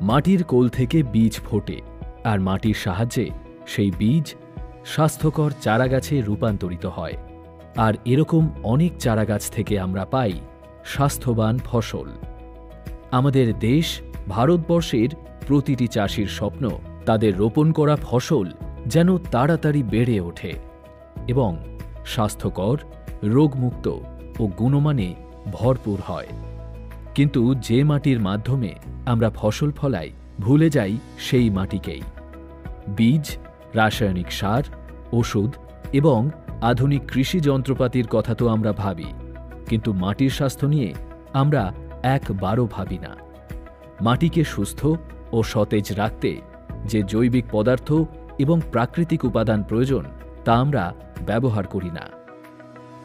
মাটির কোল থেকে বীজ ফোটে, আর মাটির সাহায্যে সেই বীজ স্বাস্থ্যকর চারাগাছে রূপান্তরিত হয়। আর এরকম অনেক চারাগাছ থেকে আমরা পাই স্বাস্থ্যবান ফসল। আমাদের দেশ ভারতবর্ষের প্রতিটি চাষির স্বপ্ন তাদের রোপণ করা ফসল যেন তাড়াতাড়ি বেড়ে ওঠে এবং স্বাস্থ্যকর, রোগমুক্ত ও গুণমানে ভরপুর হয়। কিন্তু যে মাটির মাধ্যমে আমরা ফসল ফলাই, ভুলে যাই সেই মাটিকেই। বীজ, রাসায়নিক সার, ওষুধ এবং আধুনিক কৃষি যন্ত্রপাতির কথা তো আমরা ভাবি, কিন্তু মাটির স্বাস্থ্য নিয়ে আমরা একবারও ভাবি না। মাটিকে সুস্থ ও সতেজ রাখতে যে জৈবিক পদার্থ এবং প্রাকৃতিক উপাদান প্রয়োজন তা আমরা ব্যবহার করি না।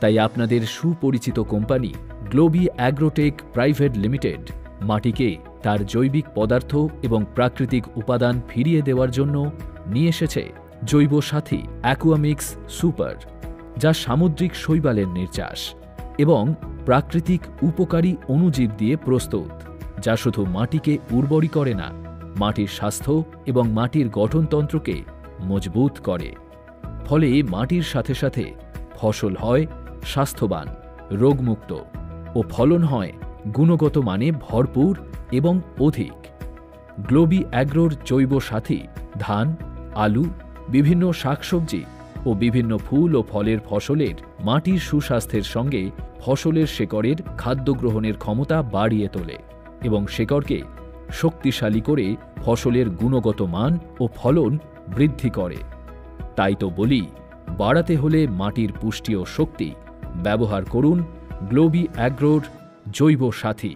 তাই আপনাদের সুপরিচিত কোম্পানি গ্লোবি অ্যাগ্রোটেক প্রাইভেট লিমিটেড মাটিকে তার জৈবিক পদার্থ এবং প্রাকৃতিক উপাদান ফিরিয়ে দেওয়ার জন্য নিয়ে এসেছে জৈব সাথী অ্যাকুয়ামিক্স সুপার, যা সামুদ্রিক শৈবালের নির্যাস এবং প্রাকৃতিক উপকারী অণুজীব দিয়ে প্রস্তুত, যা শুধু মাটিকে উর্বরই করে না, মাটির স্বাস্থ্য এবং মাটির গঠনতন্ত্রকে মজবুত করে। ফলে মাটির সাথে সাথে ফসল হয় স্বাস্থ্যবান, রোগমুক্ত ও ফলন হয় গুণগত মানে ভরপুর এবং অধিক। গ্লোবি অ্যাগ্রোর জৈব সাথী ধান, আলু, বিভিন্ন শাকসবজি ও বিভিন্ন ফুল ও ফলের ফসলের মাটির সুস্বাস্থ্যের সঙ্গে ফসলের শেকড়ের খাদ্য গ্রহণের ক্ষমতা বাড়িয়ে তোলে এবং শেকড়কে শক্তিশালী করে ফসলের গুণগত মান ও ফলন বৃদ্ধি করে। তাই তো বলি, বাড়াতে হলে মাটির পুষ্টি ও শক্তি ব্যবহার করুন গ্লোবি অ্যাগ্রোর জৈব সাথী।